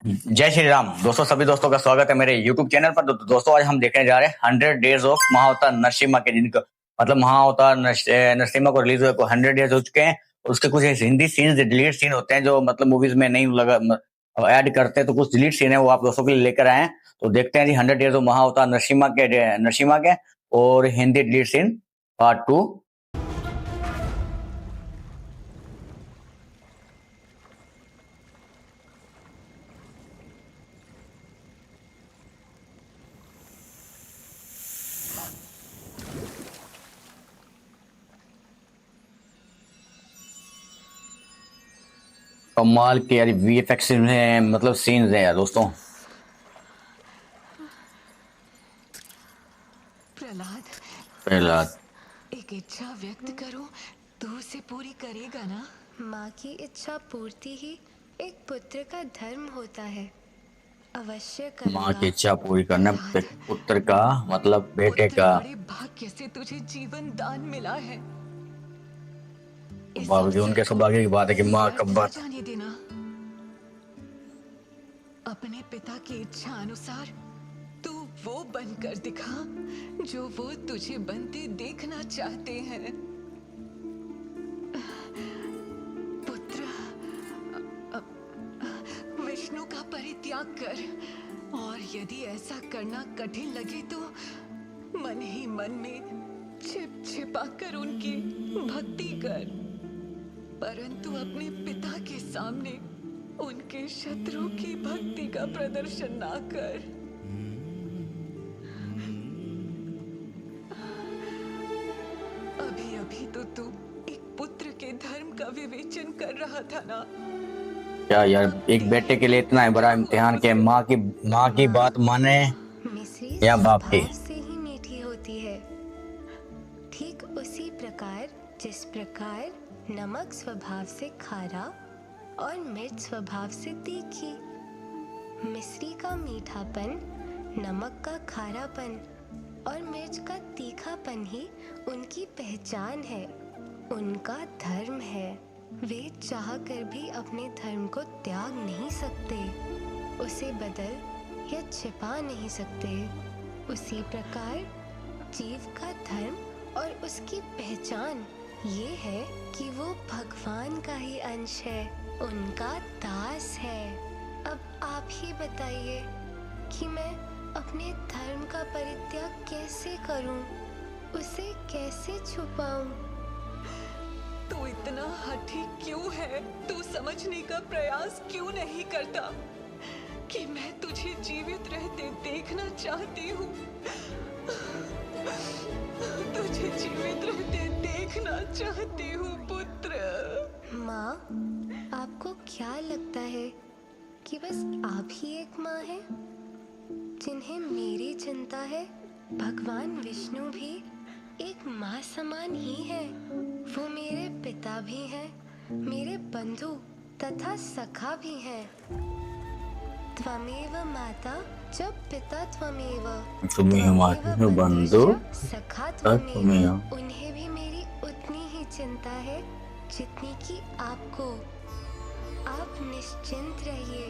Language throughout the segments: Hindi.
जय श्री राम दोस्तों, सभी दोस्तों का स्वागत है मेरे YouTube चैनल पर। दोस्तों आज हम देखने जा रहे हैं 100 डेज ऑफ महाअवतार नरसिम्हा के, जिनको मतलब महाअवतार नरसिम्हा को रिलीज हुए को 100 डेज हो चुके हैं। उसके कुछ हिंदी सीन्स, डिलीट सीन होते हैं जो मतलब मूवीज में नहीं लगा ऐड करते हैं, तो कुछ डिलीट सीन है वो आप दोस्तों के लिए लेकर आए हैं। तो देखते हैं जी 100 डेज ऑफ महाअवतार नरसिम्हा के और हिंदी डिलीट सीन पार्ट 2। कमाल के यार VFX हैं, मतलब सीन्स हैं यार दोस्तों। प्रहलाद, एक इच्छा व्यक्त करो तो उसे पूरी करेगा ना? माँ की इच्छा पूर्ति ही एक पुत्र का धर्म होता है। अवश्य करूंगा। माँ की इच्छा पूरी करना पुत्र का मतलब बेटे का। बड़े भाग्य से तुझे जीवन दान मिला है। बाबूजी उनके सौभाग्य की बात है कि माँ कब बात जाने देना। अपने पिता की इच्छा अनुसार तू वो बनकर दिखा जो वो तुझे बनते देखना चाहते हैं। पुत्र, विष्णु का परित्याग कर, और यदि ऐसा करना कठिन लगे तो मन ही मन में छिप छिपा कर उनकी भक्ति कर, परंतु अपने पिता के सामने उनके शत्रु की भक्ति का प्रदर्शन ना कर। अभी अभी तो तू एक पुत्र के धर्म का विवेचन कर रहा था ना? क्या यार, एक बेटे के लिए इतना बड़ा इम्तिहान के माँ की बात माने या बाप की? से ही मीठी होती है, ठीक उसी प्रकार जिस प्रकार नमक स्वभाव से खारा और मिर्च स्वभाव से तीखी। मिश्री का मीठापन, नमक का खारापन और मिर्च का तीखापन ही उनकी पहचान है, उनका धर्म है। वे चाह कर भी अपने धर्म को त्याग नहीं सकते, उसे बदल या छिपा नहीं सकते। उसी प्रकार जीव का धर्म और उसकी पहचान ये है कि वो भगवान का ही अंश है, उनका दास है। अब आप ही बताइए कि मैं अपने धर्म का परित्याग कैसे करूं, उसे कैसे छुपाऊं? तू इतना हठी क्यों है? तू समझने का प्रयास क्यों नहीं करता कि मैं तुझे जीवित रहते देखना चाहती हूँ? तुझे जीवित रहते देखना चाहती हूँ पुत्र। माँ, आपको क्या लगता है कि बस आप ही एक माँ हैं जिन्हें मेरी चिंता है? भगवान विष्णु भी एक माँ समान ही है। वो मेरे पिता भी हैं, मेरे बंधु तथा सखा भी हैं। त्वमेव माता च पिता त्वमेव, बंधु सखा त्वमेव। उन्हें भी मेरी उतनी ही चिंता है जितनी कि आपको। आप निश्चिंत रहिए,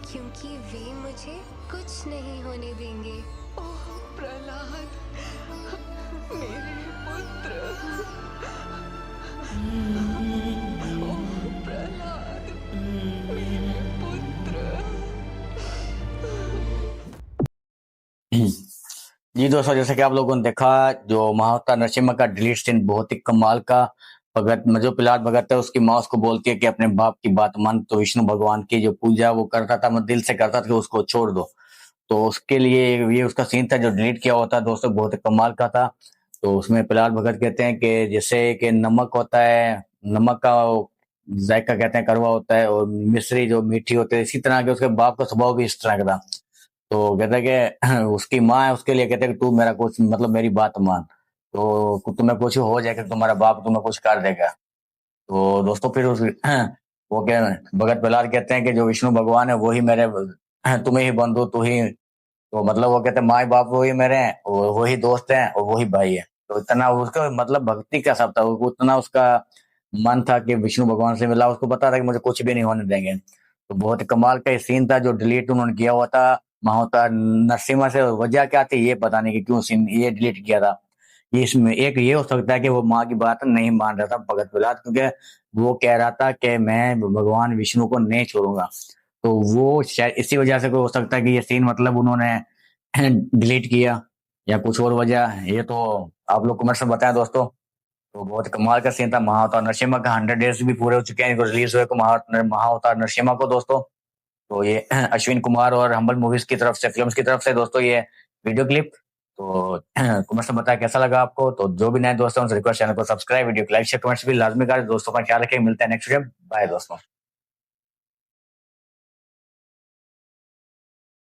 क्योंकि वे मुझे कुछ नहीं होने देंगे। ओह प्रहलाद, मेरे पुत्र। ओह प्रहलाद, मेरे पुत्र। जी दोस्तों, जैसे कि आप लोगों ने देखा, जो महाअवतार नरसिम्हा का डिलीट सीन बहुत ही कमाल का। भगत जो प्रहलाद भगत है, उसकी माँ उसको बोलती है कि अपने बाप की बात मान। तो विष्णु भगवान की जो पूजा वो करता था, मैं दिल से करता था कि उसको छोड़ दो। तो उसके लिए ये उसका सीन था जो डिलीट किया होता है दोस्तों, बहुत ही कमाल का था। तो उसमें प्रहलाद भगत कहते हैं कि जैसे कि नमक होता है, नमक का जायका कहते हैं कड़वा होता है, और मिश्री जो मीठी होती है, इसी तरह के उसके बाप का स्वभाव भी इस तरह का था। तो कहते हैं कि उसकी माँ है, उसके लिए कहते हैं कि तू मेरा कुछ मतलब मेरी बात मान, तो तुम्हें कुछ हो जाएगा, तुम्हारा बाप तुम्हें कुछ कर देगा। तो दोस्तों फिर उस वो क्या भगत प्रहलाद कहते हैं कि जो विष्णु भगवान है वही मेरे तुम्हें ही बंधु, तू ही। तो मतलब वो कहते हैं माँ बाप वही मेरे हैं, वही दोस्त हैं और वही भाई है। तो इतना उसका मतलब भक्ति का सब था, उतना उसका मन था कि विष्णु भगवान से मिला, उसको पता था कि मुझे कुछ भी नहीं होने देंगे। तो बहुत ही कमाल का सीन था जो डिलीट उन्होंने किया हुआ था महाअवतार नरसिम्हा से। वजह क्या थी ये पता नहीं कि क्यों सीन ये डिलीट किया था। ये इसमें एक ये हो सकता है कि वो माँ की बात नहीं मान रहा था भगत प्रहलाद, क्योंकि वो कह रहा था कि मैं भगवान विष्णु को नहीं छोड़ूंगा। तो वो शायद इसी वजह से कोई हो सकता है कि ये सीन मतलब उन्होंने डिलीट किया, या कुछ और वजह है। ये तो आप लोग कमेंट्स में बताएं दोस्तों। तो बहुत कमाल का सीन था महाअवतार नरसिम्हा का। 100 डेज भी पूरे हो चुके हैं इनको रिलीज हुए को महाअवतार नरसिम्हा को दोस्तों। तो ये अश्विन कुमार और हम्बल मूवीज की तरफ से, फिल्म्स की तरफ से दोस्तों ये वीडियो क्लिप। तो कमेंट्स में बताया कैसा लगा आपको। तो जो भी नए दोस्तों उनसे रिक्वेस्ट, चैनल को सब्सक्राइब, वीडियो को लाइक शेयर कमेंट्स भी लाजमी करें। दोस्तों का ख्याल रखें, मिलते हैं नेक्स्ट वीडियो। बाय दोस्तों।